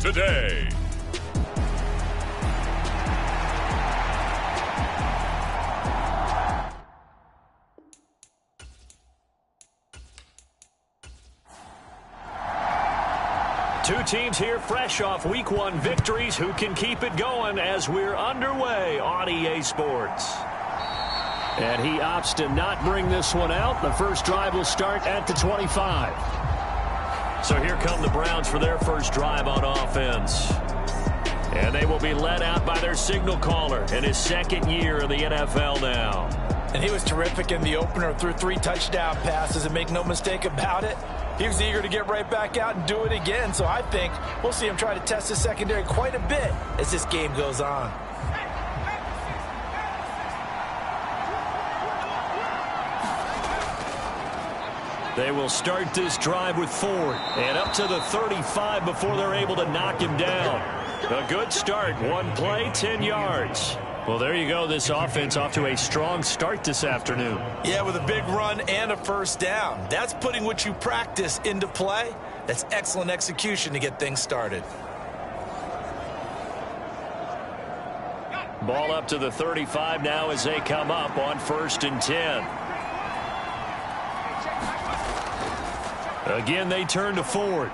today. Two teams here fresh off Week 1 victories. Who can keep it going as we're underway on EA Sports? And he opts to not bring this one out. The first drive will start at the 25. So here come the Browns for their first drive on offense. And they will be led out by their signal caller in his second year in the NFL now. And he was terrific in the opener, threw 3 touchdown passes, and make no mistake about it, he was eager to get right back out and do it again. So I think we'll see him try to test his secondary quite a bit as this game goes on. They will start this drive with Ford, and up to the 35 before they're able to knock him down. A good start. One play, 10 yards. Well, there you go. This offense off to a strong start this afternoon. Yeah, with a big run and a first down. That's putting what you practice into play. That's excellent execution to get things started. Ball up to the 35 now as they come up on 1st and 10. Again, they turn to Ford.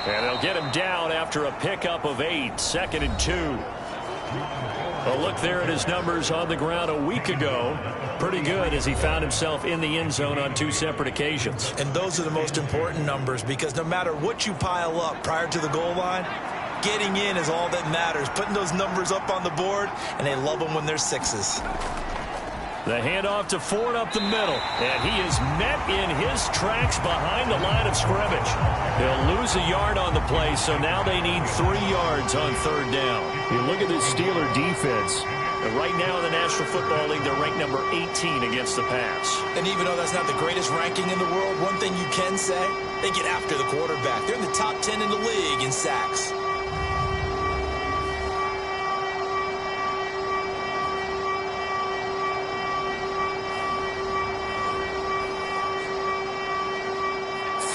And they'll get him down after a pickup of 8, 2nd and 2. A look there at his numbers on the ground a week ago. Pretty good as he found himself in the end zone on 2 separate occasions. And those are the most important numbers because no matter what you pile up prior to the goal line, getting in is all that matters. Putting those numbers up on the board, and they love them when they're 6s. The handoff to Ford up the middle, and he is met in his tracks behind the line of scrimmage. He'll lose a yard on the play, so now they need 3 yards on 3rd down. You look at this Steeler defense. Right now in the National Football League, they're ranked number 18 against the pass. And even though that's not the greatest ranking in the world, one thing you can say, they get after the quarterback. They're in the top 10 in the league in sacks.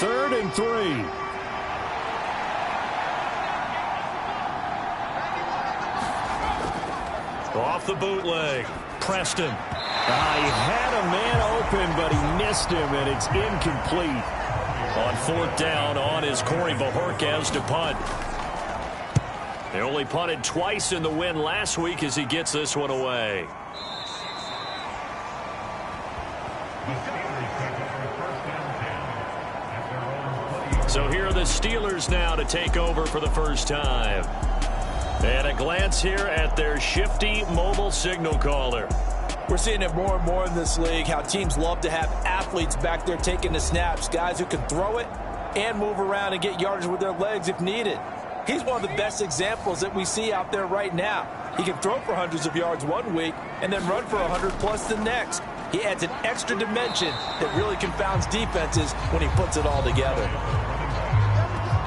Third and 3. Off the bootleg. Preston. He had a man open, but he missed him, and it's incomplete. On 4th down on is Corey Bajorquez to punt. They only punted twice in the win last week as he gets this one away. So here are the Steelers now to take over for the first time. And a glance here at their shifty mobile signal caller. We're seeing it more and more in this league, how teams love to have athletes back there taking the snaps, guys who can throw it and move around and get yardage with their legs if needed. He's one of the best examples that we see out there right now. He can throw for hundreds of yards one week and then run for 100+ the next. He adds an extra dimension that really confounds defenses when he puts it all together.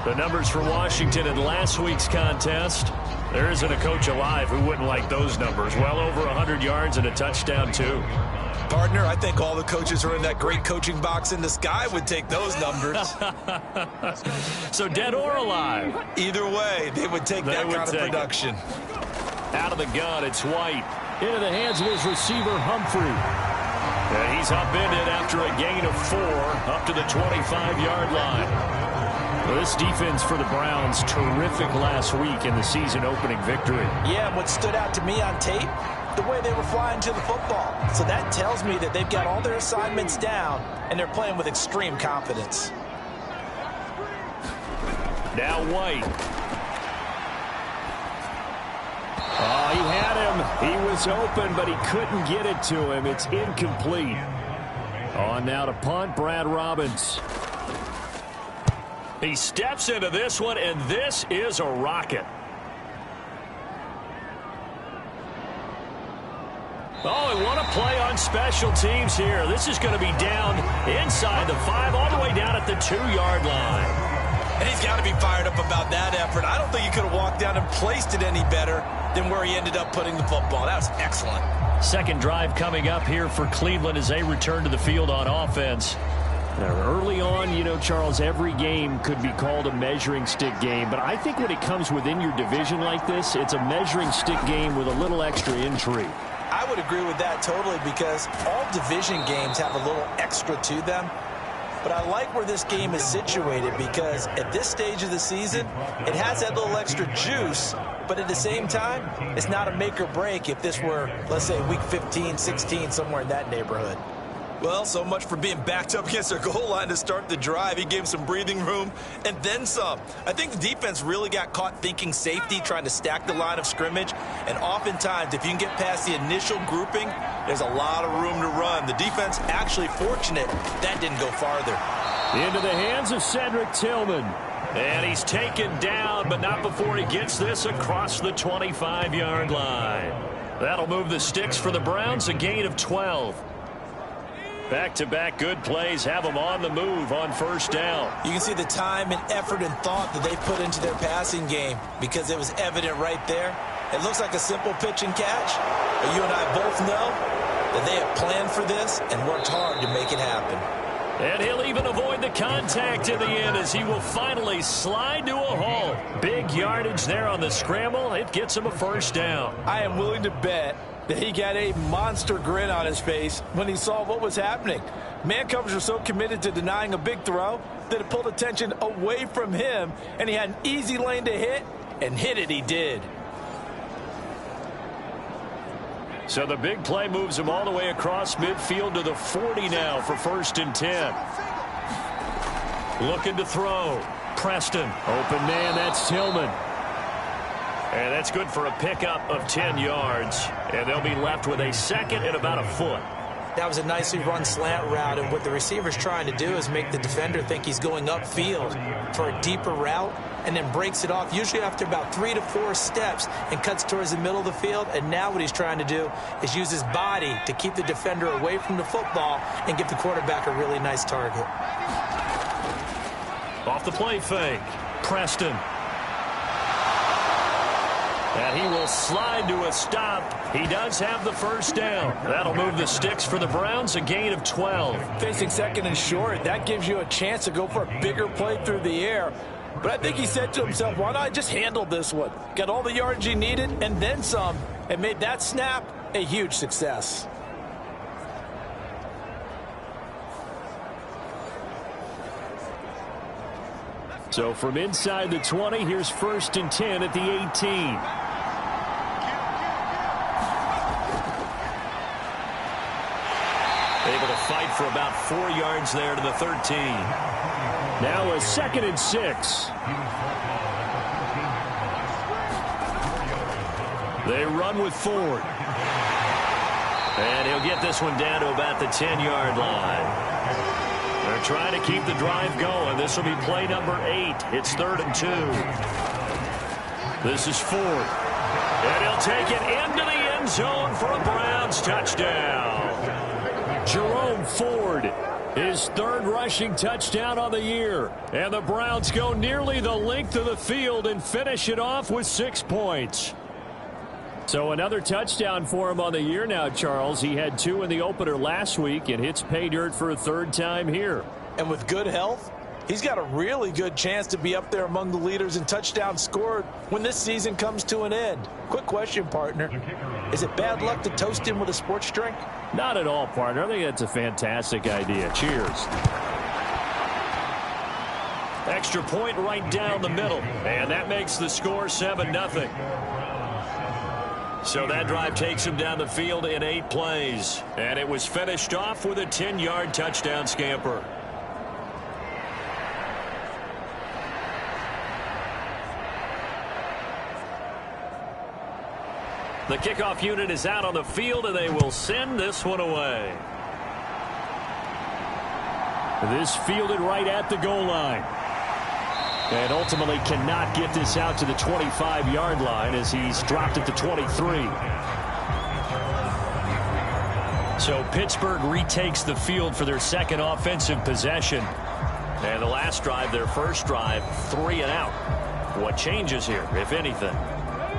The numbers for Washington in last week's contest. There isn't a coach alive who wouldn't like those numbers. Well over 100 yards and a touchdown, too. Partner, I think all the coaches who are in that great coaching box in the sky would take those numbers. So dead or alive? Either way, they would take that kind of production. Out of the gun, it's White. Into the hands of his receiver, Humphrey. And he's upended after a gain of 4 up to the 25-yard line. Well, this defense for the Browns, terrific last week in the season-opening victory. Yeah, what stood out to me on tape, the way they were flying to the football. So that tells me that they've got all their assignments down, and they're playing with extreme confidence. Now White. Oh, he had him. He was open, but he couldn't get it to him. It's incomplete. On now to punt, Brad Robbins. He steps into this one, and this is a rocket. Oh, and what a play on special teams here. This is going to be down inside the 5, all the way down at the 2-yard line. And he's got to be fired up about that effort. I don't think he could have walked down and placed it any better than where he ended up putting the football. That was excellent. Second drive coming up here for Cleveland as they return to the field on offense. Early on, you know, Charles, every game could be called a measuring stick game. But I think when it comes within your division like this, it's a measuring stick game with a little extra intrigue. I would agree with that totally because all division games have a little extra to them. But I like where this game is situated because at this stage of the season, it has that little extra juice. But at the same time, it's not a make or break if this were, let's say, week 15, 16, somewhere in that neighborhood. Well, so much for being backed up against their goal line to start the drive. He gave him some breathing room and then some. I think the defense really got caught thinking safety, trying to stack the line of scrimmage. And oftentimes, if you can get past the initial grouping, there's a lot of room to run. The defense actually fortunate that didn't go farther. Into the hands of Cedric Tillman. And he's taken down, but not before he gets this across the 25-yard line. That'll move the sticks for the Browns, a gain of 12. Back-to-back good plays have them on the move on first down. You can see the time and effort and thought that they put into their passing game because it was evident right there. It looks like a simple pitch and catch, but you and I both know that they have planned for this and worked hard to make it happen. And he'll even avoid the contact in the end as he will finally slide to a halt. Big yardage there on the scramble. It gets him a first down. I am willing to bet that he got a monster grin on his face when he saw what was happening. Man covers were so committed to denying a big throw that it pulled attention away from him, and he had an easy lane to hit, and hit it he did. So the big play moves him all the way across midfield to the 40 now for 1st and 10. Looking to throw. Preston. Open man, that's Tillman. And that's good for a pickup of 10 yards. And they'll be left with a second and about a foot. That was a nicely run slant route, and what the receiver's trying to do is make the defender think he's going upfield for a deeper route and then breaks it off, usually after about 3 to 4 steps, and cuts towards the middle of the field. And now what he's trying to do is use his body to keep the defender away from the football and give the quarterback a really nice target. Off the play fake. Preston. And he will slide to a stop. He does have the first down. That'll move the sticks for the Browns, a gain of 12. Facing second and short, that gives you a chance to go for a bigger play through the air. But I think he said to himself, why not just handle this one? Got all the yards he needed and then some, and made that snap a huge success. So from inside the 20, here's 1st and 10 at the 18. Able to fight for about 4 yards there to the 13. Now a 2nd and 6. They run with Ford. And he'll get this one down to about the 10-yard line. They're trying to keep the drive going. This will be play number 8. It's 3rd and 2. This is Ford. And he'll take it into the end zone for a Browns touchdown. Jerome Ford, his 3rd rushing touchdown on the year. And the Browns go nearly the length of the field and finish it off with 6 points. So another touchdown for him on the year now, Charles. He had 2 in the opener last week and hits pay dirt for a 3rd time here. And with good health, he's got a really good chance to be up there among the leaders in touchdowns scored when this season comes to an end. Quick question, partner. Is it bad luck to toast him with a sports drink? Not at all, partner. I think that's a fantastic idea. Cheers. Extra point right down the middle. And that makes the score 7-0. So that drive takes him down the field in 8 plays. And it was finished off with a 10-yard touchdown scamper. The kickoff unit is out on the field, and they will send this one away. This fielded right at the goal line. And ultimately cannot get this out to the 25-yard line as he's dropped at the 23. So Pittsburgh retakes the field for their 2nd offensive possession. And the last drive, their 1st drive, 3 and out. What changes here, if anything?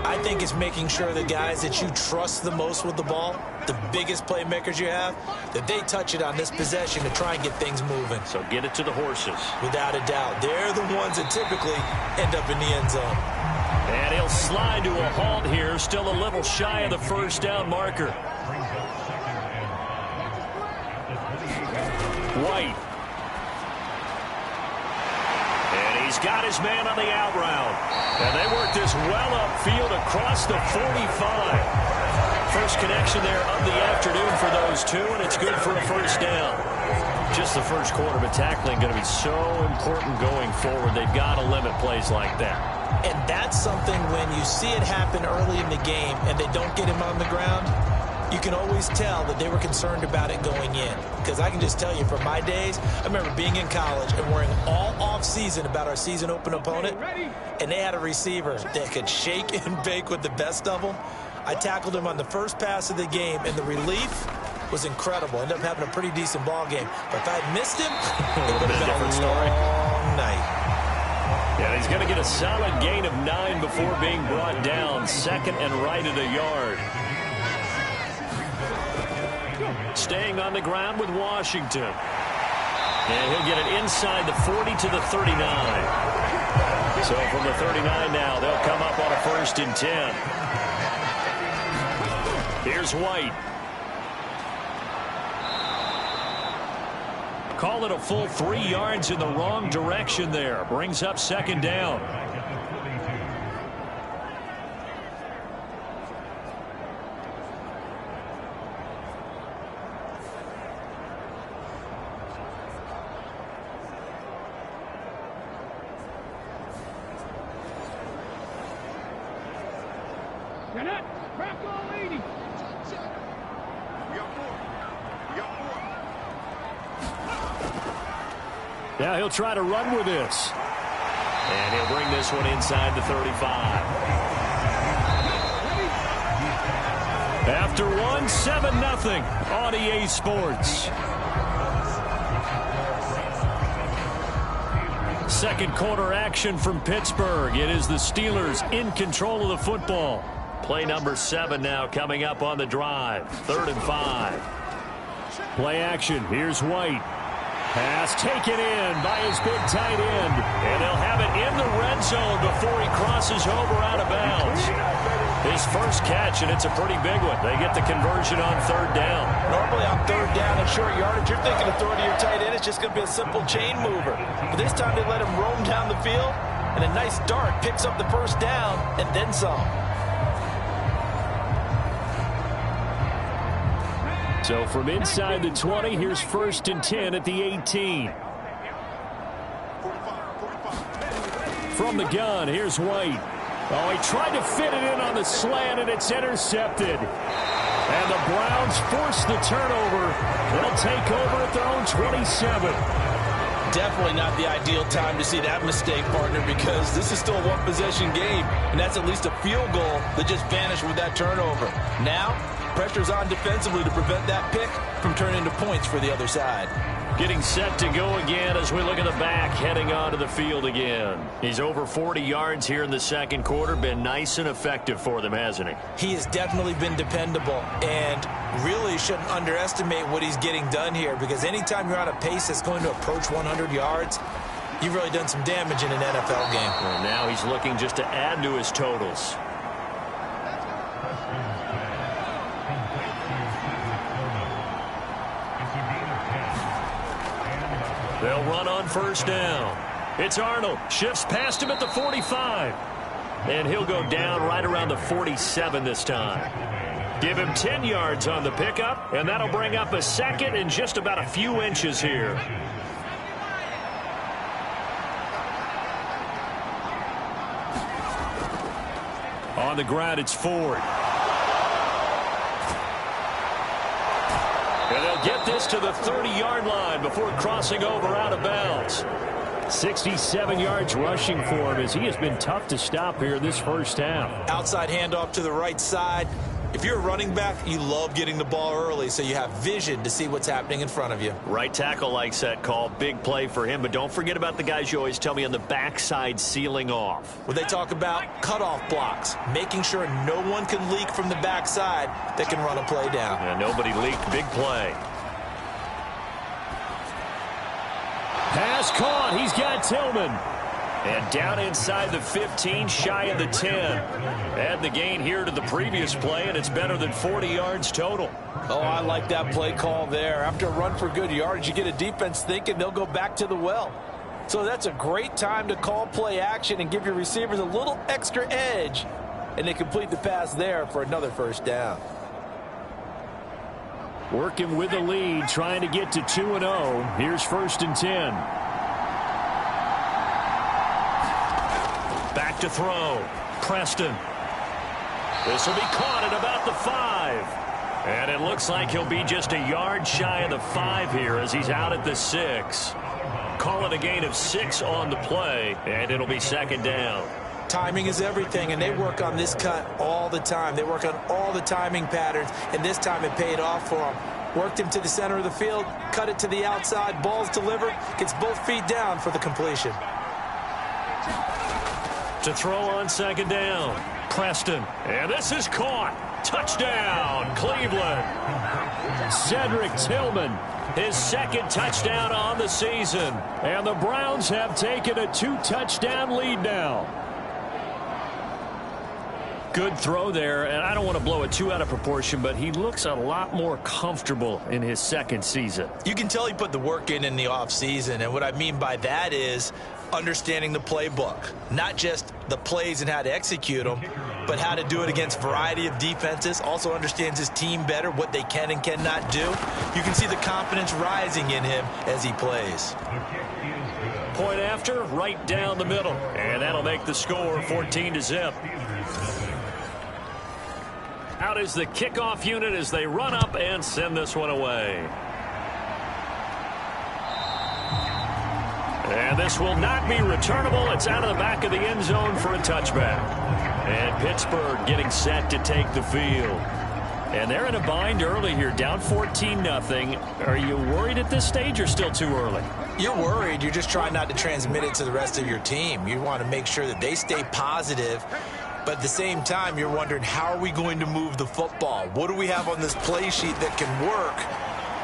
I think it's making sure the guys that you trust the most with the ball, the biggest playmakers you have, that they touch it on this possession to try and get things moving. So get it to the horses. Without a doubt. They're the ones that typically end up in the end zone. And he'll slide to a halt here, still a little shy of the first down marker. White. And he's got his man on the out route. And they work this well upfield across the 45. First connection there of the afternoon for those two, and it's good for a first down. Just the first quarter, but tackling going to be so important going forward. They've got to limit plays like that. And that's something when you see it happen early in the game and they don't get him on the ground, you can always tell that they were concerned about it going in. Because I can just tell you from my days, I remember being in college and worrying all off-season about our season open opponent, and they had a receiver that could shake and bake with the best of them. I tackled him on the first pass of the game, and the relief was incredible. Ended up having a pretty decent ball game. But if I had missed him, it would have been a long night. Yeah, he's going to get a solid gain of 9 before being brought down. Second and right at a yard. Staying on the ground with Washington. And he'll get it inside the 40 to the 39. So from the 39 now, they'll come up on a 1st and 10. Here's White. Call it a full 3 yards in the wrong direction there. Brings up 2nd down. Now he'll try to run with this. And he'll bring this one inside the 35. After one, 7-0 on EA Sports. Second quarter action from Pittsburgh. It is the Steelers in control of the football. Play number 7 now coming up on the drive. 3rd and 5. Play action. Here's White. Pass taken in by his big tight end. And they'll have it in the red zone before he crosses over out of bounds. His first catch, and it's a pretty big one. They get the conversion on 3rd down. Normally on 3rd down and short yardage, you're thinking of throwing to your tight end. It's just going to be a simple chain mover. But this time they let him roam down the field, and a nice dart picks up the 1st down and then some. So from inside the 20, here's 1st and 10 at the 18. From the gun, here's White. Oh, he tried to fit it in on the slant, and it's intercepted. And the Browns force the turnover. They'll take over at their own 27. Definitely not the ideal time to see that mistake, partner, because this is still a one-possession game, and that's at least a field goal that just vanished with that turnover. Now, pressure's on defensively to prevent that pick from turning into points for the other side. Getting set to go again as we look at the back, heading onto the field again. He's over 40 yards here in the second quarter. Been nice and effective for them, hasn't he? He has definitely been dependable, and really shouldn't underestimate what he's getting done here, because anytime you're on a pace that's going to approach 100 yards, you've really done some damage in an NFL game. Well, now he's looking just to add to his totals. They'll run on 1st down. It's Arnold. Shifts past him at the 45. And he'll go down right around the 47 this time. Give him 10 yards on the pickup, and that'll bring up a 2nd and just about a few inches here. On the ground, it's Ford. And they'll get this to the 30-yard line before crossing over out of bounds. 67 yards rushing for him as he has been tough to stop here this first half. Outside handoff to the right side. If you're a running back, you love getting the ball early so you have vision to see what's happening in front of you. Right tackle likes that call. Big play for him. But don't forget about the guys you always tell me on the backside sealing off. Well, they talk about cutoff blocks, making sure no one can leak from the backside that can run a play down. And nobody leaked. Big play. Pass caught. He's got Tillman. And down inside the 15, shy of the 10. Add the gain here to the previous play, and it's better than 40 yards total. Oh, I like that play call there. After a run for good yards, you get a defense thinking they'll go back to the well. So that's a great time to call play action and give your receivers a little extra edge. And they complete the pass there for another first down. Working with the lead, trying to get to 2-0. Here's 1st and 10. Back to throw. Preston. This will be caught at about the 5. And it looks like he'll be just a yard shy of the 5 here as he's out at the 6. Call it a gain of 6 on the play, and it'll be 2nd down. Timing is everything, and they work on this cut all the time. They work on all the timing patterns, and this time it paid off for them. Worked him to the center of the field, cut it to the outside, ball's delivered, gets both feet down for the completion. To throw on 2nd down. Preston. And this is caught. Touchdown, Cleveland. Cedric Tillman, his 2nd touchdown on the season. And the Browns have taken a 2-touchdown lead now. Good throw there, and I don't want to blow it too out of proportion, but he looks a lot more comfortable in his 2nd season. You can tell he put the work in the offseason, and what I mean by that is understanding the playbook. Not just the plays and how to execute them, but how to do it against a variety of defenses. Also understands his team better, what they can and cannot do. You can see the confidence rising in him as he plays. Point after, right down the middle. And that'll make the score 14-0. Out is the kickoff unit as they run up and send this one away. And this will not be returnable. It's out of the back of the end zone for a touchback. And Pittsburgh getting set to take the field. And they're in a bind early here, down 14-0. Are you worried at this stage or still too early? You're worried. You're just trying not to transmit it to the rest of your team. You want to make sure that they stay positive. But at the same time, you're wondering, how are we going to move the football? What do we have on this play sheet that can work?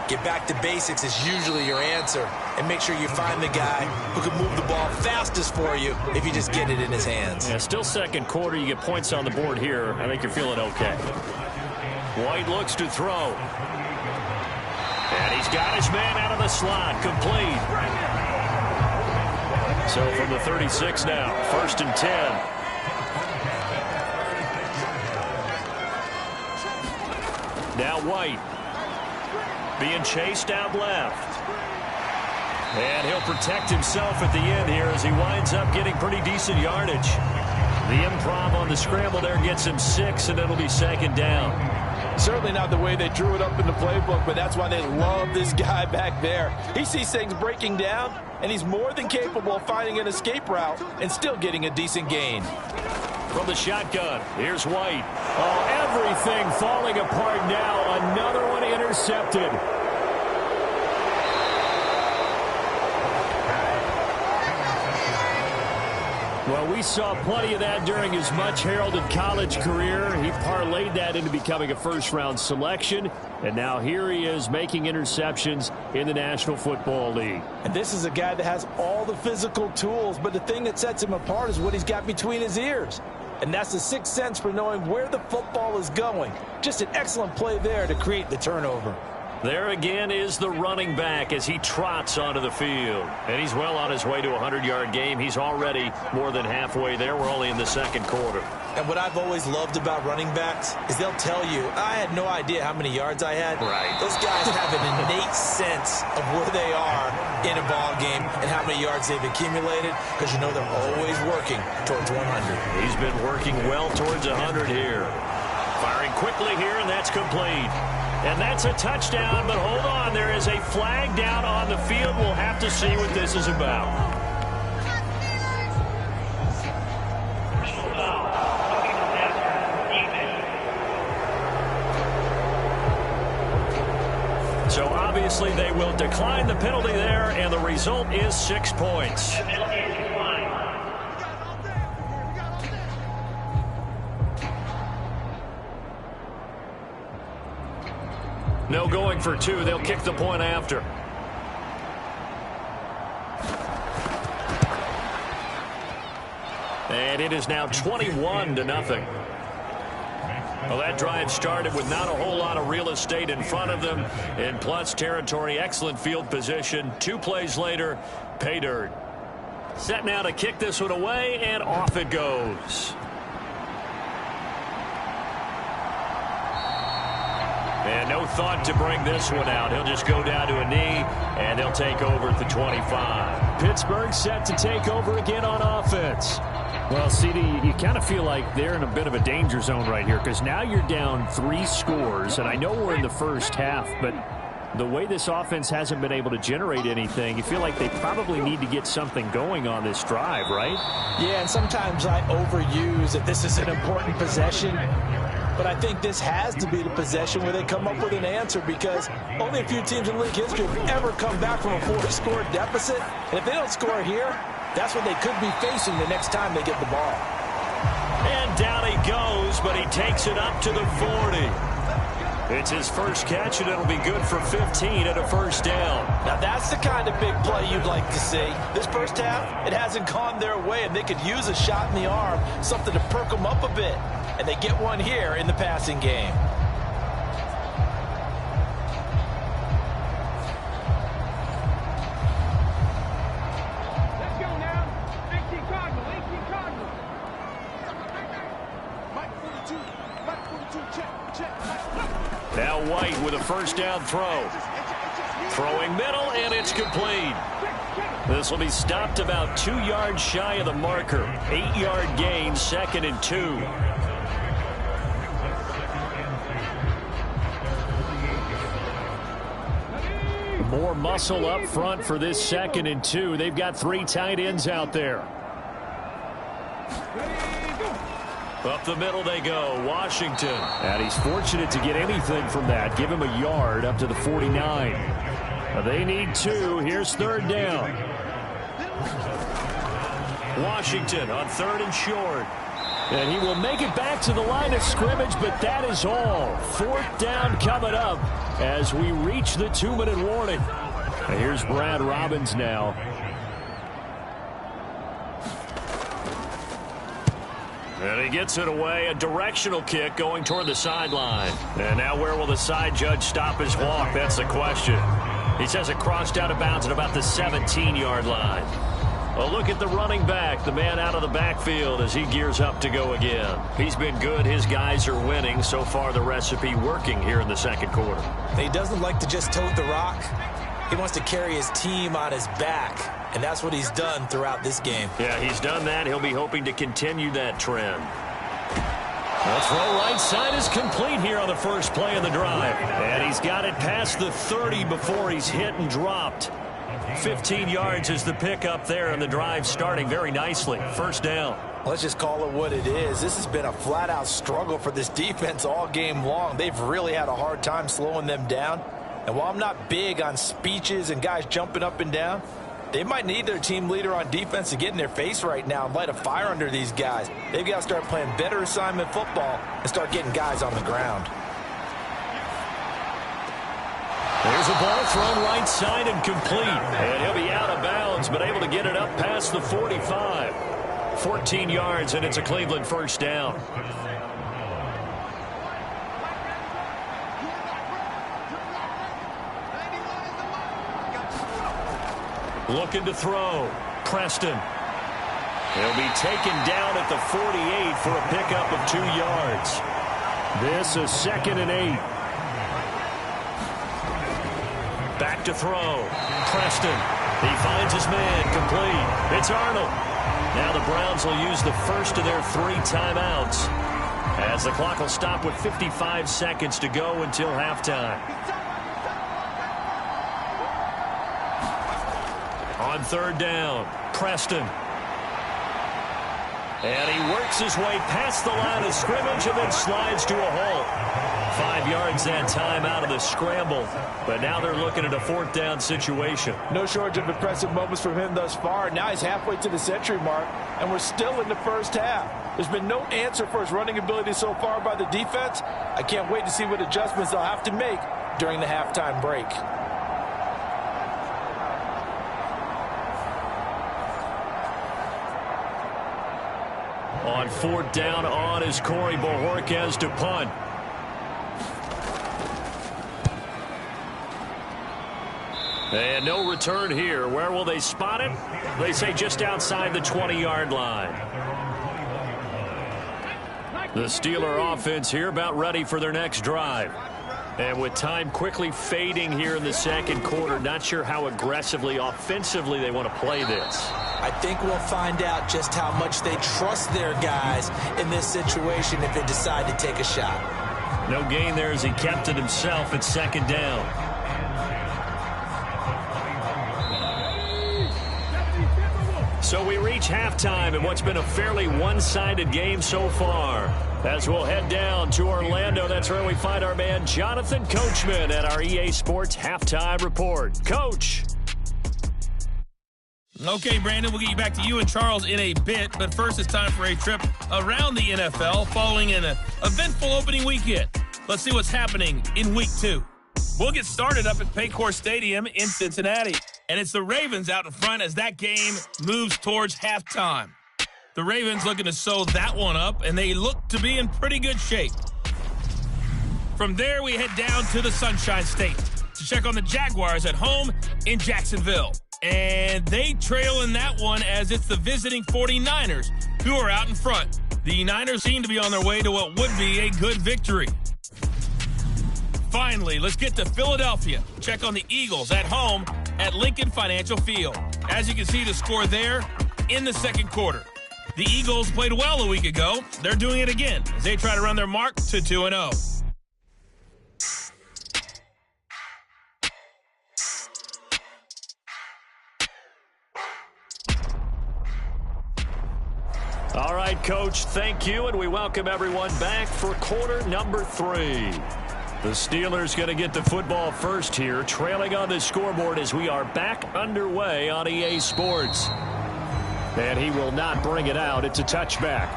Get back to basics is usually your answer. And make sure you find the guy who can move the ball fastest for you if you just get it in his hands. Yeah, still 2nd quarter. You get points on the board here. I think you're feeling okay. White looks to throw. And he's got his man out of the slot. Complete. So from the 36 now, 1st and 10. Now White being chased out left. And he'll protect himself at the end here as he winds up getting pretty decent yardage. The improv on the scramble there gets him 6, and it'll be 2nd down. Certainly not the way they drew it up in the playbook, but that's why they love this guy back there. He sees things breaking down, and he's more than capable of finding an escape route and still getting a decent gain. From the shotgun, here's White. Oh, everything falling apart now. Another one intercepted. Well, we saw plenty of that during his much-heralded college career. He parlayed that into becoming a first-round selection, and now here he is making interceptions in the National Football League. And this is a guy that has all the physical tools, but the thing that sets him apart is what he's got between his ears. And that's the sixth sense for knowing where the football is going. Just an excellent play there to create the turnover. There again is the running back as he trots onto the field. And he's well on his way to a 100-yard game. He's already more than halfway there. We're only in the 2nd quarter. And what I've always loved about running backs is they'll tell you, I had no idea how many yards I had. Right. Those guys have an innate sense of where they are in a ball game and how many yards they've accumulated, because you know they're always working towards 100. He's been working well towards 100 here. Firing quickly here, and that's complete. And that's a touchdown, but hold on. There is a flag down on the field. We'll have to see what this is about. Obviously, they will decline the penalty there, and the result is 6 points. No going for two. They'll kick the point after. And it is now 21-0. Well, that drive started with not a whole lot of real estate in front of them. In plus territory, excellent field position. 2 plays later, pay dirt. Set now to kick this one away, and off it goes. And no thought to bring this one out. He'll just go down to a knee, and they'll take over at the 25. Pittsburgh set to take over again on offense. Well, CD, you kind of feel like they're in a bit of a danger zone right here because now you're down 3 scores, and I know we're in the first half, but the way this offense hasn't been able to generate anything, you feel like they probably need to get something going on this drive, right? Yeah, and sometimes I overuse that this is an important possession. But I think this has to be the possession where they come up with an answer because only a few teams in league history have ever come back from a 4-score deficit. And if they don't score here, that's what they could be facing the next time they get the ball. And down he goes, but he takes it up to the 40. It's his first catch, and it'll be good for 15 at a first down. Now, that's the kind of big play you'd like to see. This first half, it hasn't gone their way, and they could use a shot in the arm, something to perk them up a bit. And they get one here in the passing game. Let's go now. 18 Cardinal, 18 Cardinal. Mike 42, check. Now White with a first down throw. Throwing middle, and it's complete. This will be stopped about 2 yards shy of the marker. 8-yard gain, 2nd and 2. More muscle up front for this 2nd and 2. They've got 3 tight ends out there. Up the middle they go. Washington. And he's fortunate to get anything from that. Give him a yard up to the 49. They need 2. Here's 3rd down. Washington on 3rd and short. And he will make it back to the line of scrimmage, but that is all. 4th down coming up as we reach the 2-minute warning. And here's Brad Robbins now. And he gets it away. A directional kick going toward the sideline. And now where will the side judge stop his walk? That's the question. He says it crossed out of bounds at about the 17-yard line. A look at the running back, the man out of the backfield as he gears up to go again. He's been good. His guys are winning. So far, the recipe working here in the 2nd quarter. He doesn't like to just tote the rock. He wants to carry his team on his back, and that's what he's done throughout this game. Yeah, he's done that. He'll be hoping to continue that trend. The throw right side is complete here on the first play of the drive. And he's got it past the 30 before he's hit and dropped. 15 yards is the pickup there, and the drive starting very nicely. 1st down. Let's just call it what it is. This has been a flat-out struggle for this defense all game long. They've really had a hard time slowing them down. And while I'm not big on speeches and guys jumping up and down, they might need their team leader on defense to get in their face right now and light a fire under these guys. They've got to start playing better assignment football and start getting guys on the ground. There's a ball thrown right side and complete. And he'll be out of bounds, but able to get it up past the 45. 14 yards, and it's a Cleveland 1st down. Looking to throw. Preston. He'll be taken down at the 48 for a pickup of 2 yards. This is 2nd and 8. Back to throw. Preston. He finds his man. Complete. It's Arnold. Now the Browns will use the first of their 3 timeouts as the clock will stop with 55 seconds to go until halftime. On 3rd down, Preston. And he works his way past the line of scrimmage and then slides to a hole. 5 yards that time out of the scramble. But now they're looking at a 4th down situation. No shortage of impressive moments from him thus far. Now he's halfway to the century mark, and we're still in the first half. There's been no answer for his running ability so far by the defense. I can't wait to see what adjustments they'll have to make during the halftime break. On 4th down on is Corey Bojorquez to punt. And no return here. Where will they spot it? They say just outside the 20-yard line. The Steeler offense here about ready for their next drive. And with time quickly fading here in the second quarter, not sure how aggressively, offensively they want to play this. I think we'll find out just how much they trust their guys in this situation if they decide to take a shot. No gain there as he kept it himself at 2nd down. So we reach halftime in what's been a fairly one-sided game so far. As we'll head down to Orlando, that's where we find our man Jonathan Coachman at our EA Sports Halftime Report. Coach. Okay, Brandon, we'll get you back to you and Charles in a bit, but first it's time for a trip around the NFL following an eventful opening weekend. Let's see what's happening in Week 2. We'll get started up at Paycor Stadium in Cincinnati, and it's the Ravens out in front as that game moves towards halftime. The Ravens looking to sew that one up, and they look to be in pretty good shape. From there, we head down to the Sunshine State to check on the Jaguars at home in Jacksonville. And they trail in that one as it's the visiting 49ers who are out in front. The Niners seem to be on their way to what would be a good victory. Finally, let's get to Philadelphia. Check on the Eagles at home at Lincoln Financial Field. As you can see, the score there in the second quarter. The Eagles played well a week ago. They're doing it again as they try to run their mark to 2-0. All right, Coach, thank you, and we welcome everyone back for quarter number 3. The Steelers going to get the football first here, trailing on the scoreboard as we are back underway on EA Sports. And he will not bring it out. It's a touchback.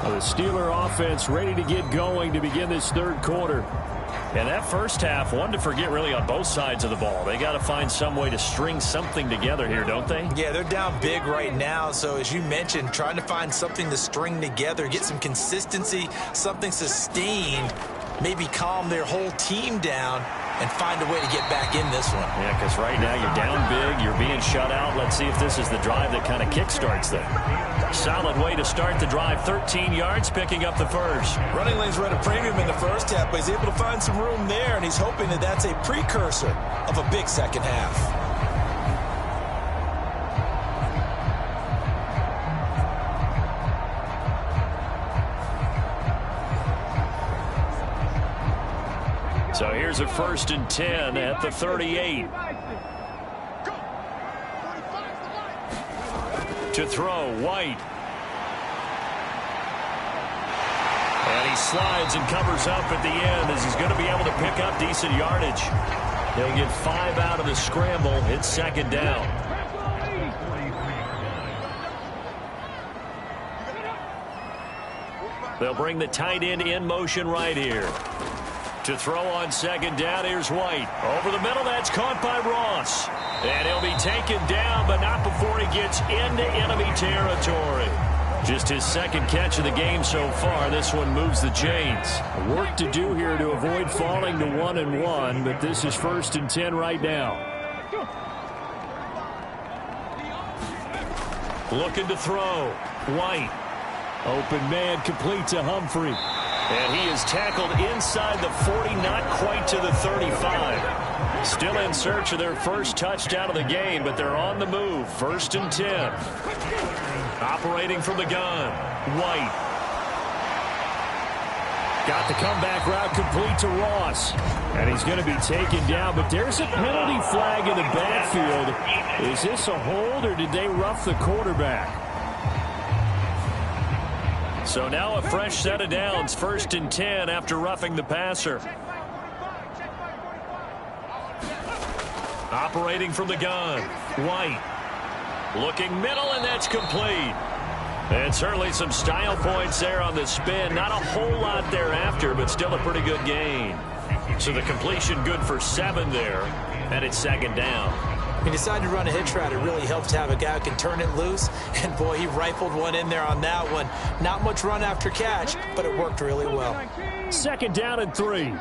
The Steeler offense ready to get going to begin this third quarter. And that first half, one to forget really on both sides of the ball. They got to find some way to string something together here, don't they? Yeah, they're down big right now. So as you mentioned, trying to find something to string together, get some consistency, something sustained, maybe calm their whole team down and find a way to get back in this one. Yeah, because right now you're down big, you're being shut out. Let's see if this is the drive that kind of kickstarts them. Solid way to start the drive, 13 yards, picking up the first. Running lanes were at a premium in the first half, but he's able to find some room there, and he's hoping that that's a precursor of a big second half. So here's a 1st and 10 at the 38. To throw, White. And he slides and covers up at the end as he's going to be able to pick up decent yardage. He'll get 5 out of the scramble. It's 2nd down. They'll bring the tight end in motion right here. To throw on 2nd down, here's White. Over the middle, that's caught by Ross. And he'll be taken down, but not before he gets into enemy territory. Just his 2nd catch of the game so far. This one moves the chains. Work to do here to avoid falling to 1-1, but this is 1st and 10 right now. Looking to throw. White. Open man, complete to Humphrey. And he is tackled inside the 40, not quite to the 35. Still in search of their first touchdown of the game, but they're on the move. 1st and 10. Operating from the gun. White. Got the comeback route complete to Ross. And he's going to be taken down, but there's a penalty flag in the backfield. Is this a hold, or did they rough the quarterback? So now a fresh set of downs, 1st and 10 after roughing the passer. Operating from the gun, White. Looking middle, and that's complete. And certainly some style points there on the spin. Not a whole lot thereafter, but still a pretty good gain. So the completion good for 7 there, and it's 2nd down. He decided to run a hitch route. It really helps to have a guy who can turn it loose. And, boy, he rifled one in there on that one. Not much run after catch, but it worked really well. 2nd down and 3.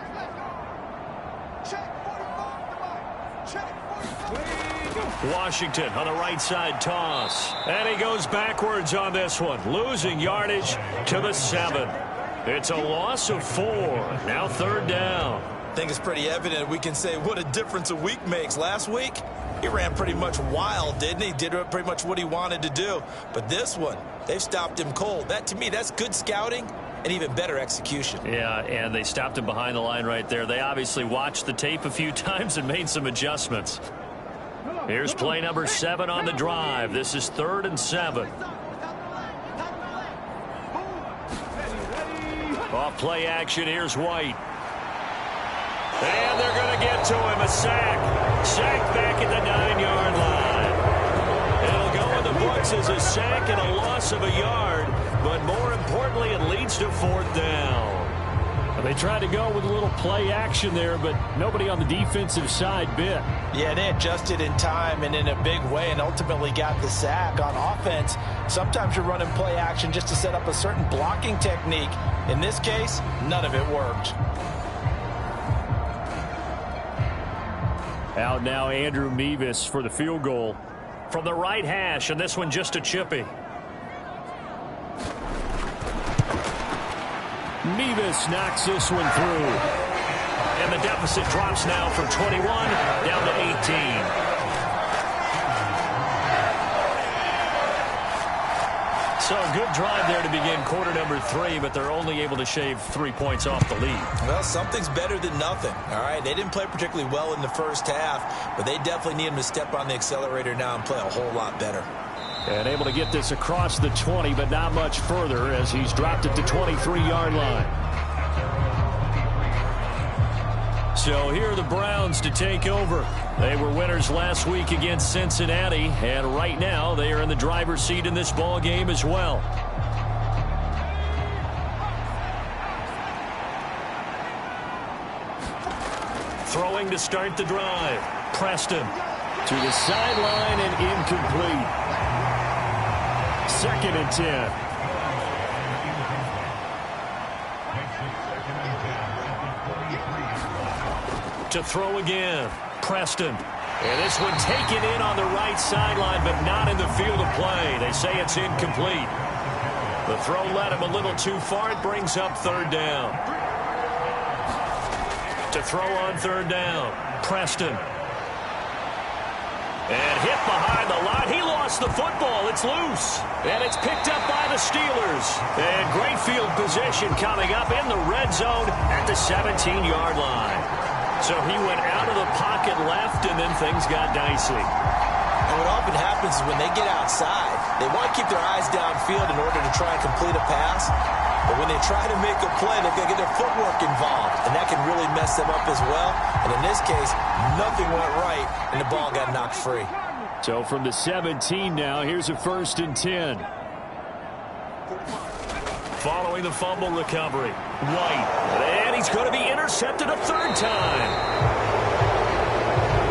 Washington on the right side toss. And he goes backwards on this one, losing yardage to the 7. It's a loss of 4. Now 3rd down. I think it's pretty evident we can say what a difference a week makes. Last week, he ran pretty much wild, didn't he? Did pretty much what he wanted to do. But this one, they've stopped him cold. That, to me, that's good scouting and even better execution. Yeah, and they stopped him behind the line right there. They obviously watched the tape a few times and made some adjustments. Here's play number 7 on the drive. This is 3rd and 7. Off play action, here's White. And they're going to get to him, a sack. Sack back at the 9-yard line. It'll go in the books as a sack and a loss of a yard, but more importantly, it leads to 4th down. They tried to go with a little play action there, but nobody on the defensive side bit. Yeah, they adjusted in time and in a big way and ultimately got the sack. On offense, sometimes you're running play action just to set up a certain blocking technique. In this case, none of it worked. Out now, Andrew Mevis for the field goal. From the right hash, and this one just a chippy. Mevis knocks this one through. And the deficit drops now from 21 down to 18. So a good drive there to begin quarter number 3, but they're only able to shave 3 points off the lead. Well, something's better than nothing, all right? They didn't play particularly well in the first half, but they definitely need him to step on the accelerator now and play a whole lot better. And able to get this across the 20, but not much further as he's dropped it to 23-yard line. So here are the Browns to take over. They were winners last week against Cincinnati, and right now they are in the driver's seat in this ball game as well. Throwing to start the drive. Preston. To the sideline and incomplete. 2nd and 10. To throw again. Preston. And this one taken in on the right sideline, but not in the field of play. They say it's incomplete. The throw led him a little too far. It brings up 3rd down. To throw on 3rd down. Preston. And hit behind the line. He lost the football. It's loose. And it's picked up by the Steelers. And great field position coming up in the red zone at the 17-yard line. So he went out of the pocket left, and then things got dicey. And what often happens is when they get outside, they want to keep their eyes downfield in order to try and complete a pass. But when they try to make a play, they're going to get their footwork involved, and that can really mess them up as well. And in this case, nothing went right, and the ball got knocked free. So from the 17 now, here's a 1st and 10. Following the fumble recovery, White. And he's going to be intercepted a 3rd time.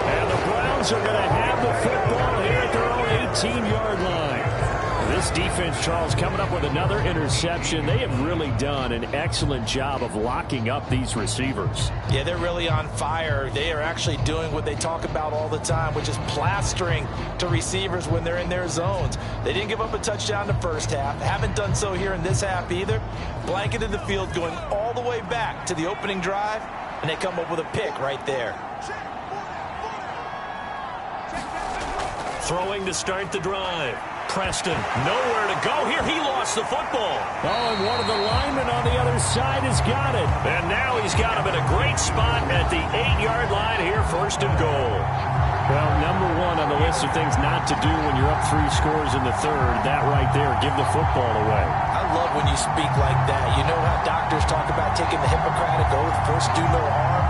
And the Browns are going to have the football here at their own 18-yard line. This defense, Charles, coming up with another interception. They have really done an excellent job of locking up these receivers. Yeah, they're really on fire. They are actually doing what they talk about all the time, which is plastering to receivers when they're in their zones. They didn't give up a touchdown the first half. Haven't done so here in this half either. Blanketed the field going all the way back to the opening drive, and they come up with a pick right there. Throwing to start the drive. Preston, nowhere to go here. He lost the football. Oh, and one of the linemen on the other side has got it. And now he's got him in a great spot at the 8-yard line here, 1st and goal. Well, number 1 on the list of things not to do when you're up 3 scores in the 3rd, that right there, give the football away. I love when you speak like that. You know how doctors talk about taking the Hippocratic oath, first do no harm?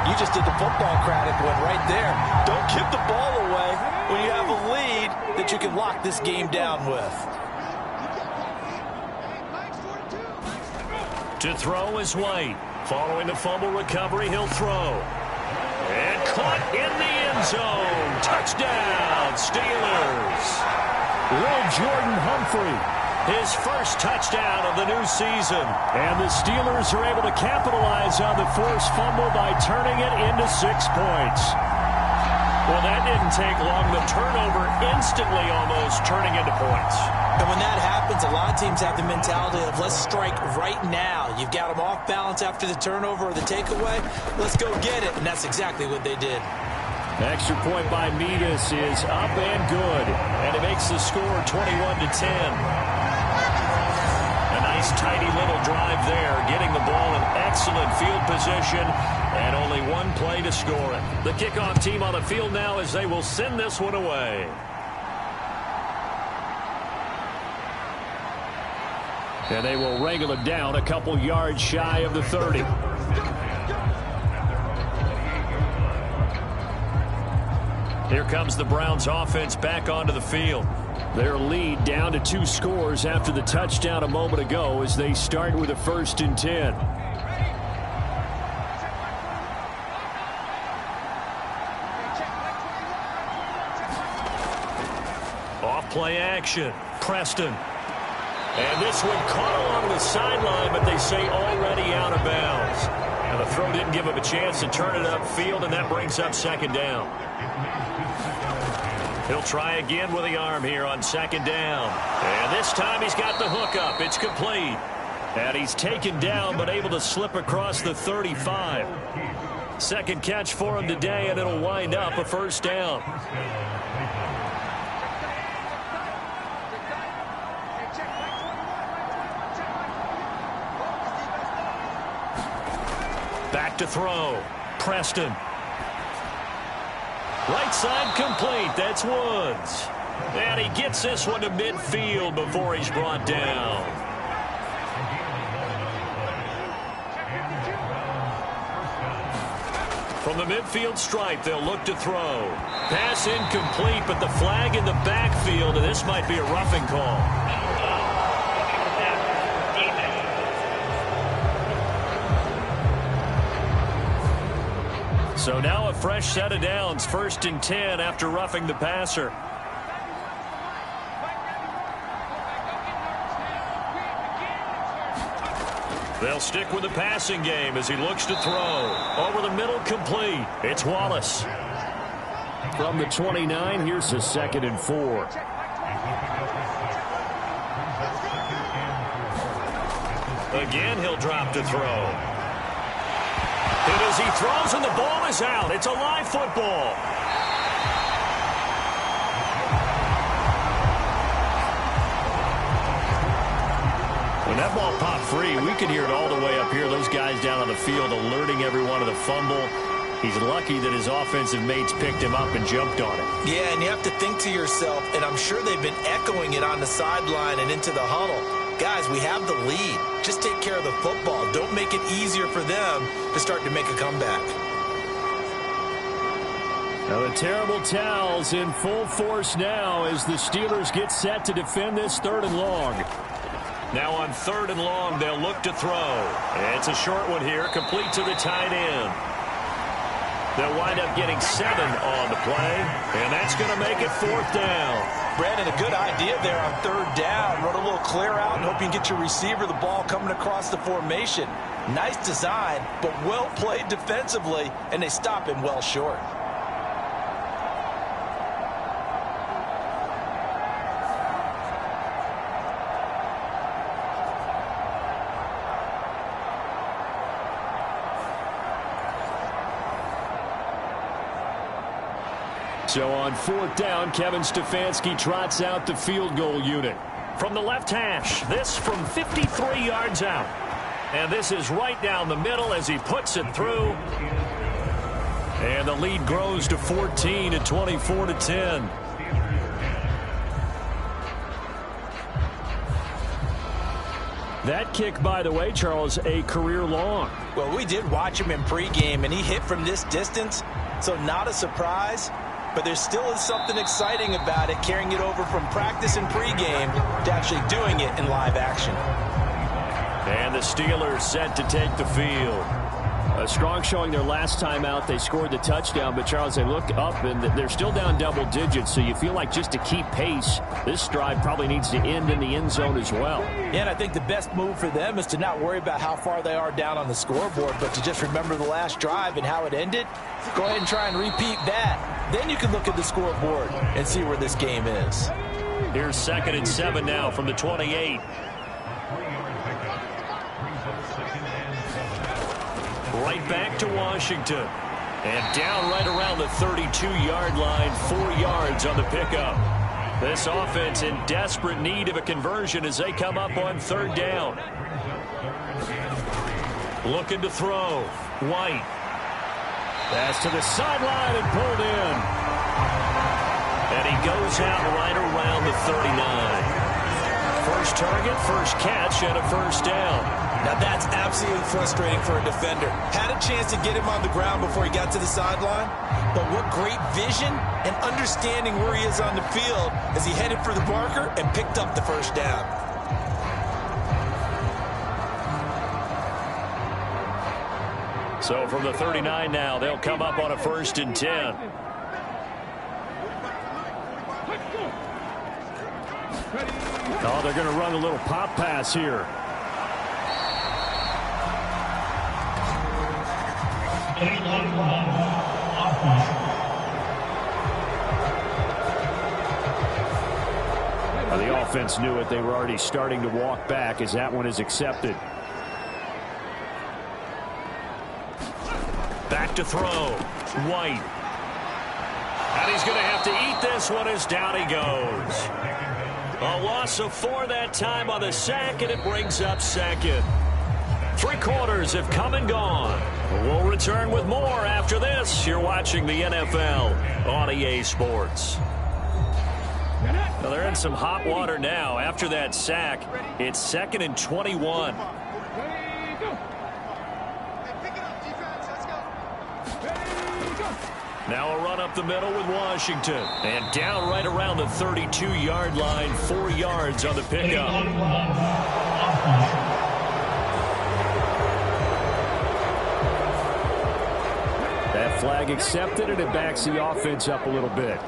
You just did the football-cratic one right there. Don't give the ball away when you have a lead that you can lock this game down with. To throw is White. Following the fumble recovery, he'll throw. And caught in the end zone. Touchdown, Steelers. Will Jordan Humphrey, His first touchdown of the new season. and the Steelers are able to capitalize on the forced fumble by turning it into 6 points. Well, that didn't take long. The turnover instantly almost turning into points. And when that happens, a lot of teams have the mentality of let's strike right now. You've got them off balance after the turnover or the takeaway. Let's go get it. And that's exactly what they did. Extra point by Metis is up and good. And it makes the score 21-10. A nice, tidy little drive there, getting the ball in excellent field position, and only one play to score it. The kickoff team on the field now as they will send this one away. And they will wrangle it down a couple yards shy of the 30. Here comes the Browns offense back onto the field. Their lead down to 2 scores after the touchdown a moment ago as they start with a 1st and 10. Off play action. Preston. And this one caught along the sideline, but they say already out of bounds. And the throw didn't give him a chance to turn it upfield, and that brings up 2nd down. He'll try again with the arm here on 2nd down. And this time he's got the hook up. It's complete. And he's taken down but able to slip across the 35. Second catch for him today, and it'll wind up a 1st down. Back to throw. Preston. Right side complete. That's Woods. And he gets this one to midfield before he's brought down. From the midfield stripe, they'll look to throw. Pass incomplete, but the flag in the backfield, and this might be a roughing call. So now a fresh set of downs, 1st and 10 after roughing the passer. They'll stick with the passing game as he looks to throw. Over the middle, complete. It's Wallace. From the 29, here's a 2nd and 4. Again, he'll drop to throw. And as he throws and the ball is out, it's a live football. When that ball popped free, we could hear it all the way up here. Those guys down on the field alerting everyone of the fumble. He's lucky that his offensive mates picked him up and jumped on it. Yeah, and you have to think to yourself, and I'm sure they've been echoing it on the sideline and into the huddle. Guys, we have the lead. Just take care of the football. Don't make it easier for them to start to make a comeback. Now the terrible towels in full force now as the Steelers get set to defend this 3rd and long. Now on 3rd and long, they'll look to throw. It's a short one here, complete to the tight end. They'll wind up getting 7 on the play, and that's going to make it 4th down. Brandon, a good idea there on 3rd down. Run a little clear out and hope you can get your receiver the ball coming across the formation. Nice design, but well played defensively, and they stop him well short. So on 4th down, Kevin Stefanski trots out the field goal unit. From the left hash, this from 53 yards out. And this is right down the middle as he puts it through. And the lead grows to 14 at 24-10. That kick, by the way, Charles, a career long. Well, we did watch him in pregame, and he hit from this distance, so not a surprise. But there still is something exciting about it, carrying it over from practice and pregame to actually doing it in live action. And the Steelers set to take the field. A strong showing their last time out. They scored the touchdown, but, Charles, they look up, and they're still down double digits, so you feel like just to keep pace, this drive probably needs to end in the end zone as well. Yeah, and I think the best move for them is to not worry about how far they are down on the scoreboard, but to just remember the last drive and how it ended. Go ahead and try and repeat that. Then you can look at the scoreboard and see where this game is. Here's 2nd and 7 now from the 28. Right back to Washington. And down right around the 32-yard line, 4 yards on the pickup. This offense in desperate need of a conversion as they come up on 3rd down. Looking to throw. White. Pass to the sideline and pulled in. And he goes out right around the 39. First target, first catch, and a 1st down. Now that's absolutely frustrating for a defender. Had a chance to get him on the ground before he got to the sideline, but what great vision and understanding where he is on the field as he headed for the marker and picked up the 1st down. So from the 39 now, they'll come up on a 1st and 10. Oh, they're going to run a little pop pass here. Well, the offense knew it. They were already starting to walk back as that one is accepted. Back to throw. White. And he's going to have to eat this one as down he goes. A loss of 4 that time on the sack, and it brings up 2nd. 3 quarters have come and gone. We'll return with more after this. You're watching the NFL on EA Sports. Well, they're in some hot water now. After that sack, it's 2nd and 21. Now a run up the middle with Washington. And down right around the 32-yard line, 4 yards on the pickup. That flag accepted, and it backs the offense up a little bit.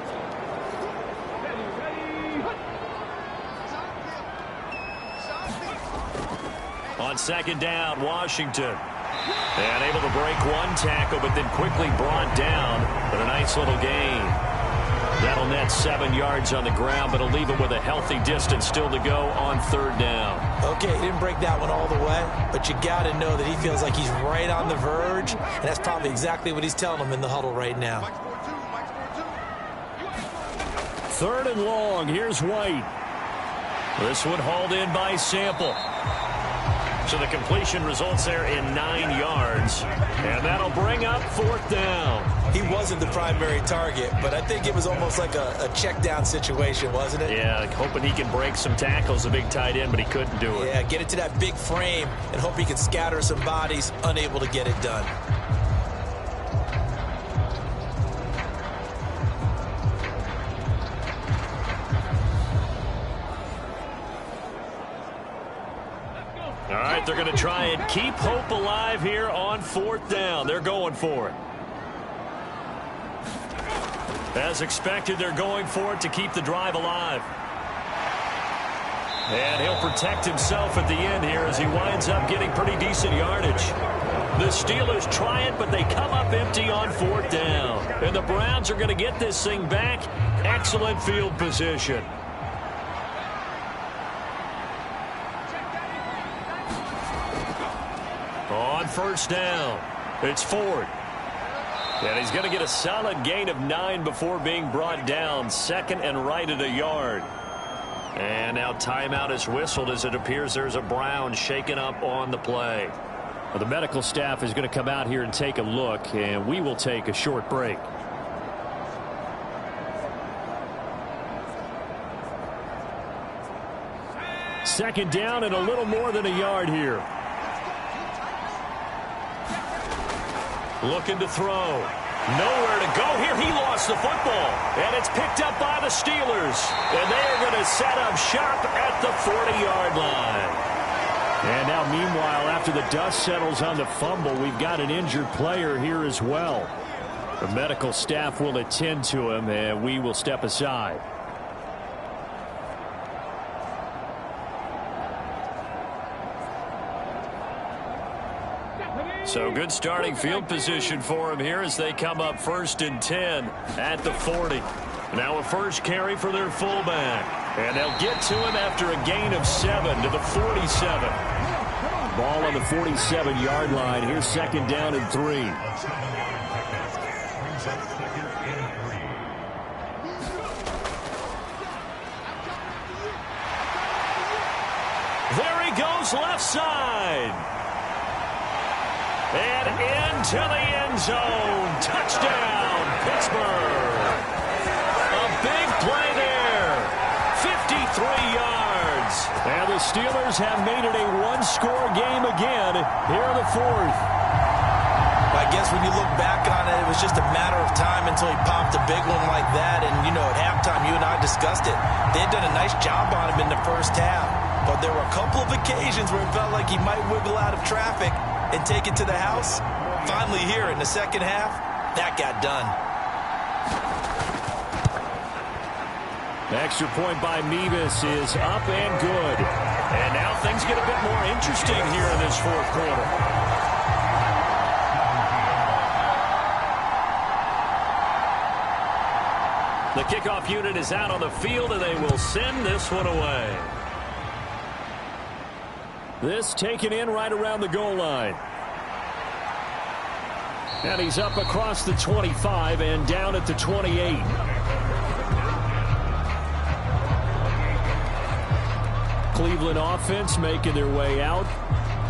On 2nd down, Washington. And able to break 1 tackle, but then quickly brought down. But a nice little gain. That'll net 7 yards on the ground, but it'll leave him with a healthy distance still to go on 3rd down. Okay, he didn't break that one all the way, but you got to know that he feels like he's right on the verge, and that's probably exactly what he's telling him in the huddle right now. 3rd and long. Here's White. This one hauled in by Sample. So the completion results there in 9 yards. And that'll bring up 4th down. He wasn't the primary target, but I think it was almost like a check down situation, wasn't it? Yeah, hoping he can break some tackles, a big tight end, but he couldn't do it. Yeah, get it to that big frame and hope he can scatter some bodies, unable to get it done. All right, they're going to try and keep hope alive here on 4th down. They're going for it. As expected, they're going for it to keep the drive alive. And he'll protect himself at the end here as he winds up getting pretty decent yardage. The Steelers try it, but they come up empty on 4th down. And the Browns are going to get this thing back. Excellent field position. On 1st down, it's Ford. And he's going to get a solid gain of 9 before being brought down. 2nd and right at a yard. And now timeout is whistled as it appears there's a Brown shaken up on the play. Well, the medical staff is going to come out here and take a look, and we will take a short break. Second down and a little more than a yard here. Looking to throw. Nowhere to go here. He lost the football. And it's picked up by the Steelers. And they are going to set up shop at the 40-yard line. And now, meanwhile, after the dust settles on the fumble, we've got an injured player here as well. The medical staff will attend to him, and we will step aside. So good starting field position for him here as they come up 1st and 10 at the 40. Now a first carry for their fullback. And they'll get to him after a gain of 7 to the 47. Ball on the 47-yard line. Here's 2nd down and 3. There he goes, left side. And into the end zone. Touchdown, Pittsburgh. A big play there. 53 yards. And the Steelers have made it a one-score game again here in the 4th. I guess when you look back on it, it was just a matter of time until he popped a big one like that. And, you know, at halftime, you and I discussed it. They had done a nice job on him in the first half. But there were a couple of occasions where it felt like he might wiggle out of traffic and take it to the house. Finally here in the second half, that got done. The extra point by Mevis is up and good. And now things get a bit more interesting here in this 4th quarter. The kickoff unit is out on the field, and they will send this one away. This taken in right around the goal line. And he's up across the 25 and down at the 28. Cleveland offense making their way out.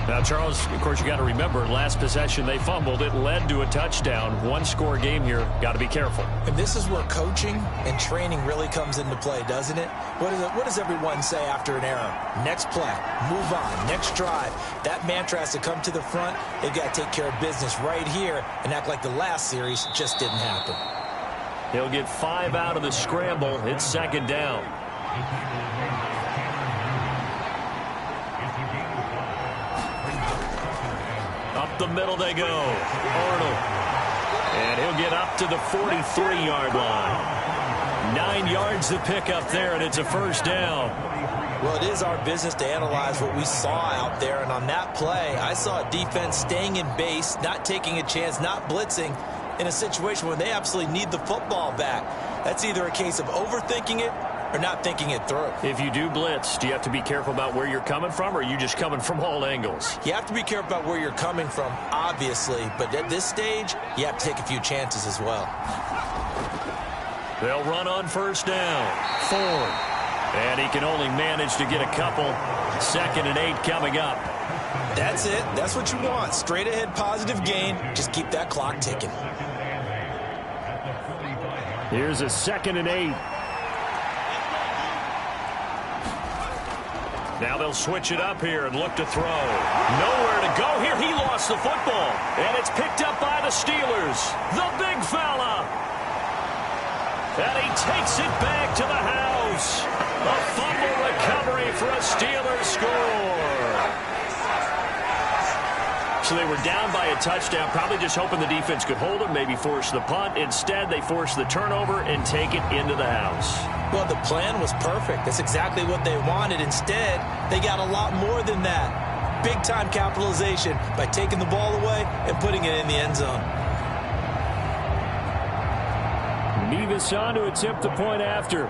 Now, Charles, of course, you got to remember, last possession they fumbled. It led to a touchdown. One-score game here. Got to be careful. And this is where coaching and training really comes into play, doesn't it? What does everyone say after an error? Next play, move on, next drive. That mantra has to come to the front. They've got to take care of business right here and act like the last series just didn't happen. He'll get 5 out of the scramble. It's 2nd down. Up the middle they go. Arnold. And he'll get up to the 43-yard line. 9 yards to pick up there, and it's a 1st down. Well, it is our business to analyze what we saw out there, and on that play, I saw a defense staying in base, not taking a chance, not blitzing in a situation where they absolutely need the football back. That's either a case of overthinking it or not thinking it through. If you do blitz, do you have to be careful about where you're coming from, or are you just coming from all angles? You have to be careful about where you're coming from, obviously, but at this stage, you have to take a few chances as well. They'll run on 1st down. Ford. And he can only manage to get a couple. 2nd and 8 coming up. That's it. That's what you want. Straight ahead positive gain. Just keep that clock ticking. Here's a 2nd and 8. Now they'll switch it up here and look to throw. Nowhere to go here. He lost the football. And it's picked up by the Steelers. The big fella. And he takes it back to the house. A fumble recovery for a Steelers score. So they were down by a touchdown, probably just hoping the defense could hold them, maybe force the punt. Instead, they force the turnover and take it into the house. Well, the plan was perfect. That's exactly what they wanted. Instead, they got a lot more than that. Big-time capitalization by taking the ball away and putting it in the end zone. Mevis on to attempt the point after.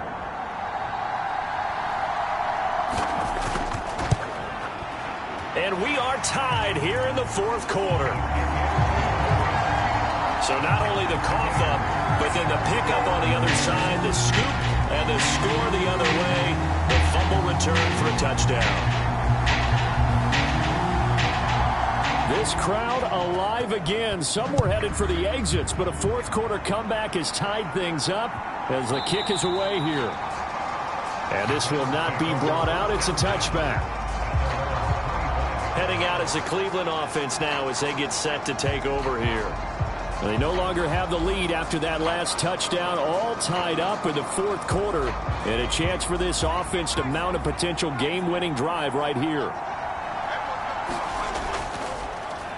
And we are tied here in the 4th quarter. So not only the cough up, but then the pickup on the other side, the scoop, and the score the other way. The fumble return for a touchdown. This crowd alive again. Some were headed for the exits, but a 4th quarter comeback has tied things up as the kick is away here. And this will not be brought out. It's a touchback. Heading out as a Cleveland offense now as they get set to take over here. They no longer have the lead after that last touchdown, all tied up in the fourth quarter. And a chance for this offense to mount a potential game-winning drive right here.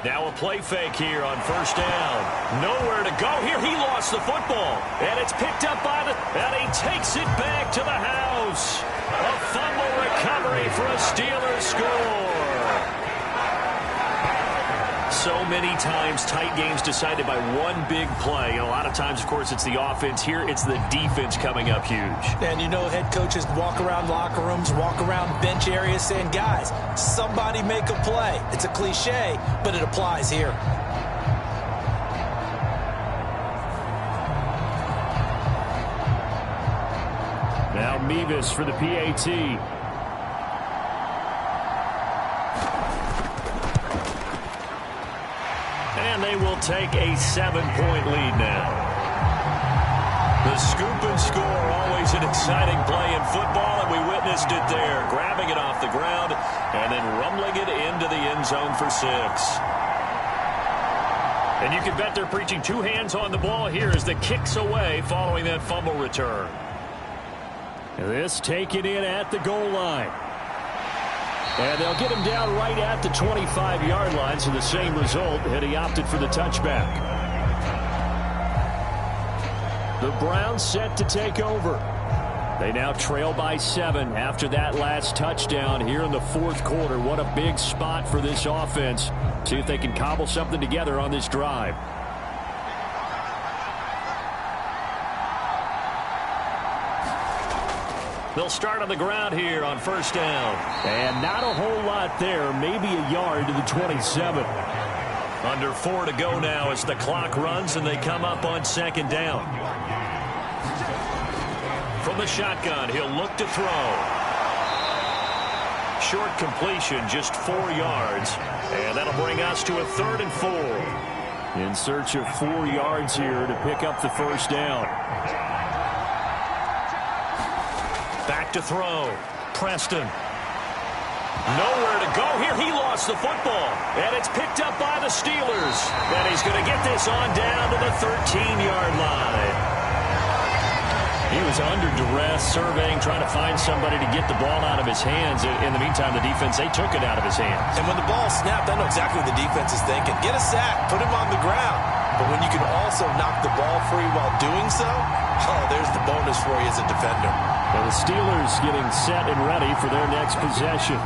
Now a play fake here on first down. Nowhere to go here. He lost the football. And it's picked up by and he takes it back to the house. A fumble recovery for a Steelers score. So many times tight games decided by one big play. And a lot of times, of course, it's the offense. Here, it's the defense coming up huge. And you know head coaches walk around locker rooms, walk around bench areas saying, guys, somebody make a play. It's a cliche, but it applies here. Now Mevis for the PAT. And they will take a 7-point lead now. The scoop and score, always an exciting play in football, and we witnessed it there. Grabbing it off the ground and then rumbling it into the end zone for 6. And you can bet they're preaching two hands on the ball here as the kick's away following that fumble return. This taken in at the goal line. And they'll get him down right at the 25-yard line, so the same result, and he opted for the touchback. The Browns set to take over. They now trail by 7 after that last touchdown here in the fourth quarter. What a big spot for this offense. See if they can cobble something together on this drive. They'll start on the ground here on first down. And not a whole lot there, maybe a yard to the 27. Under 4 to go now as the clock runs and they come up on second down. From the shotgun, he'll look to throw. Short completion, just 4 yards. And that'll bring us to a 3rd and 4. In search of 4 yards here to pick up the first down. Back to throw. Preston. Nowhere to go here. He lost the football. And it's picked up by the Steelers. And he's going to get this on down to the 13-yard line. He was under duress, surveying, trying to find somebody to get the ball out of his hands. In the meantime, the defense, they took it out of his hands. And when the ball snapped, I know exactly what the defense is thinking. Get a sack. Put him on the ground. But when you can also knock the ball free while doing so, oh, there's the bonus for you as a defender. Well, the Steelers getting set and ready for their next possession.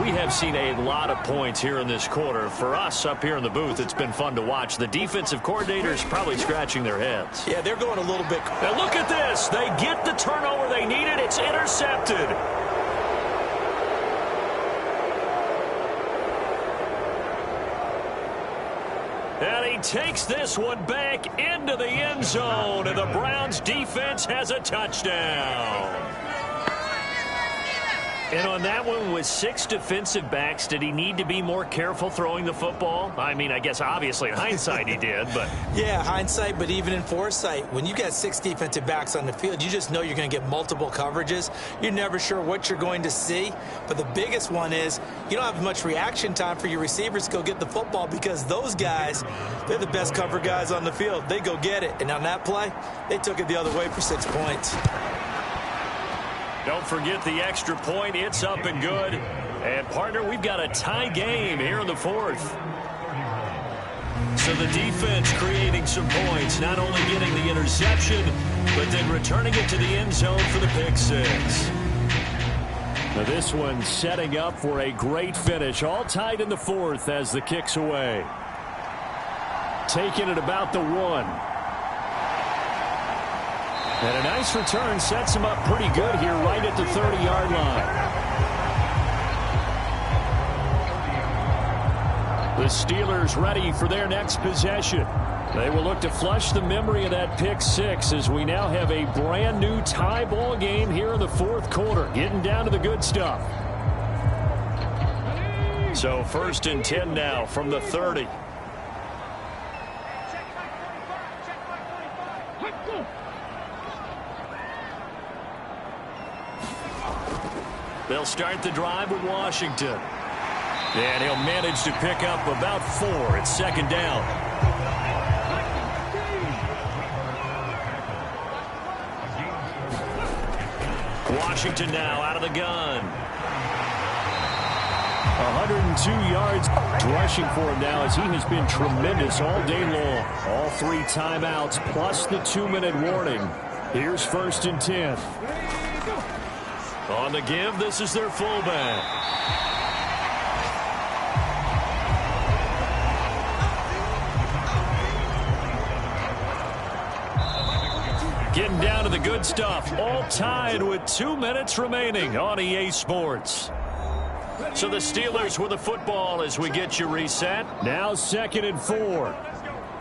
We have seen a lot of points here in this quarter. For us up here in the booth, it's been fun to watch. The defensive coordinators probably scratching their heads. Yeah, they're going a little bit. Now look at this. They get the turnover they needed. It's intercepted. And he takes this one back into the end zone, and the Browns defense has a touchdown. And on that one, with 6 defensive backs, did he need to be more careful throwing the football? I mean, I guess obviously in hindsight he did, but... Yeah, hindsight, but even in foresight, when you got 6 defensive backs on the field, you just know you're going to get multiple coverages. You're never sure what you're going to see. But the biggest one is you don't have much reaction time for your receivers to go get the football because those guys, they're the best cover guys on the field. They go get it. And on that play, they took it the other way for 6 points. Don't forget the extra point. It's up and good. And, partner, we've got a tie game here in the fourth. So the defense creating some points, not only getting the interception, but then returning it to the end zone for the pick 6. Now this one setting up for a great finish. All tied in the fourth as the kick's away. Taking it about the 1. And a nice return sets him up pretty good here right at the 30-yard line. The Steelers ready for their next possession. They will look to flush the memory of that pick 6 as we now have a brand new tie ball game here in the fourth quarter. Getting down to the good stuff. So 1st and 10 now from the 30. They'll start the drive with Washington. And he'll manage to pick up about 4. It's second down. Washington now out of the gun. 102 yards rushing for him now as he has been tremendous all day long. All 3 timeouts plus the 2-minute warning. Here's 1st and 10. On the give, this is their fullback. Getting down to the good stuff. All tied with 2 minutes remaining on EA Sports. So the Steelers with the football as we get you reset. Now 2nd and 4.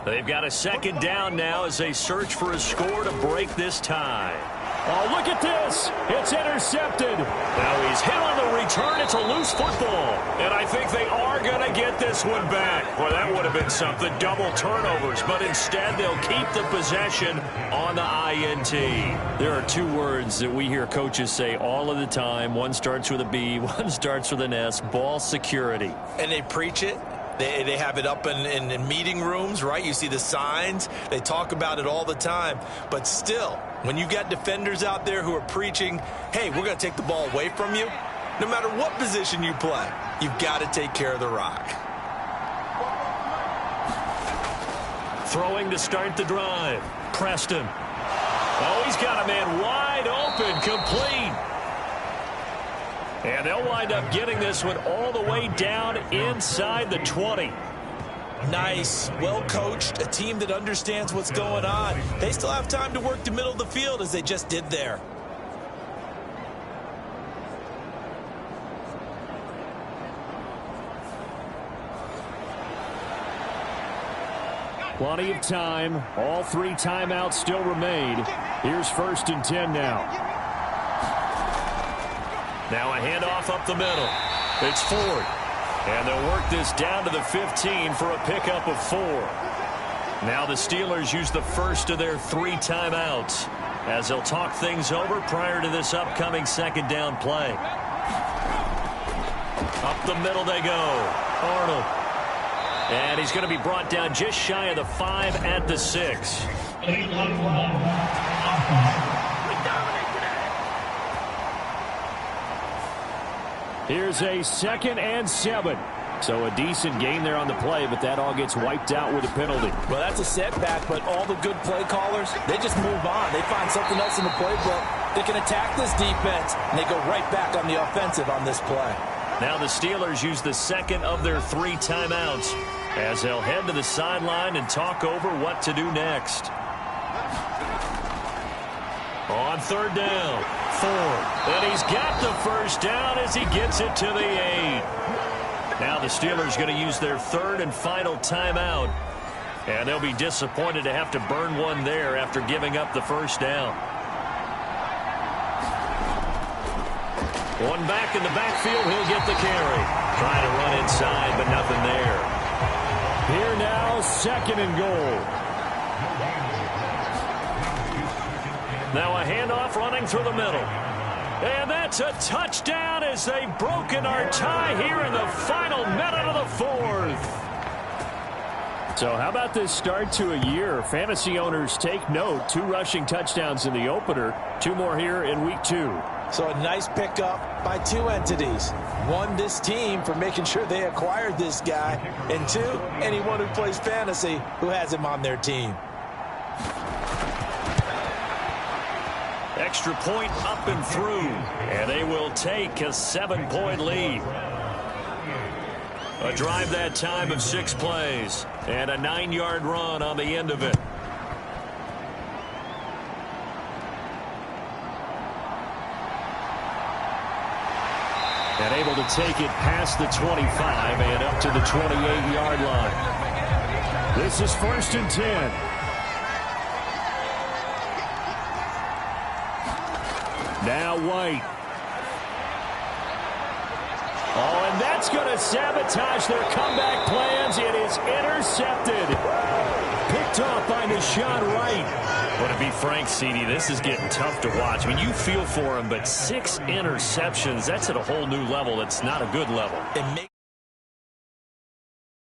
They've got a second down now as they search for a score to break this tie. Oh, look at this. It's intercepted. Now he's hit on the return. It's a loose football. And I think they are going to get this one back. Well, that would have been something. Double turnovers. But instead, they'll keep the possession on the INT. There are 2 words that we hear coaches say all of the time. One starts with a B, one starts with an S. Ball security. And they preach it. They have it up in meeting rooms, right? You see the signs. They talk about it all the time. But still, when you got defenders out there who are preaching, hey, we're going to take the ball away from you, no matter what position you play, you've got to take care of the rock. Throwing to start the drive. Preston. Oh, he's got a man wide open, complete. And they'll wind up getting this one all the way down inside the 20. Nice, well coached, a team that understands what's going on. They still have time to work the middle of the field as they just did there. Plenty of time. All 3 timeouts still remain. Here's 1st and 10 now. Now a handoff up the middle. It's Ford. And they'll work this down to the 15 for a pickup of 4. Now the Steelers use the first of their 3 timeouts as they'll talk things over prior to this upcoming second down play. Up the middle they go. Arnold. And he's going to be brought down just shy of the 5 at the 6. Here's a 2nd and 7. So a decent gain there on the play, but that all gets wiped out with a penalty. Well, that's a setback, but all the good play callers, they just move on. They find something else in the playbook. They can attack this defense, and they go right back on the offensive on this play. Now the Steelers use the second of their 3 timeouts as they'll head to the sideline and talk over what to do next. On 3rd down, Ford. And he's got the first down as he gets it to the 8. Now the Steelers going to use their 3rd and final timeout. And they'll be disappointed to have to burn one there after giving up the first down. One back in the backfield, he'll get the carry. Trying to run inside, but nothing there. Here now, 2nd and goal. Now a handoff running through the middle. And that's a touchdown as they've broken our tie here in the final minute of the 4th. So how about this start to a year? Fantasy owners take note. 2 rushing touchdowns in the opener. 2 more here in week 2. So a nice pickup by 2 entities. 1, this team for making sure they acquired this guy. And 2, anyone who plays fantasy who has him on their team. Extra point up and through. And they will take a 7-point lead. A drive that time of 6 plays. And a 9-yard run on the end of it. And able to take it past the 25 and up to the 28-yard line. This is 1st and 10. Now White. Oh, and that's going to sabotage their comeback plans. It is intercepted. Picked picked off by Deshaun Wright. Well, to be frank, CD, this is getting tough to watch. I mean, you feel for him, but 6 interceptions, that's at a whole new level. It's not a good level.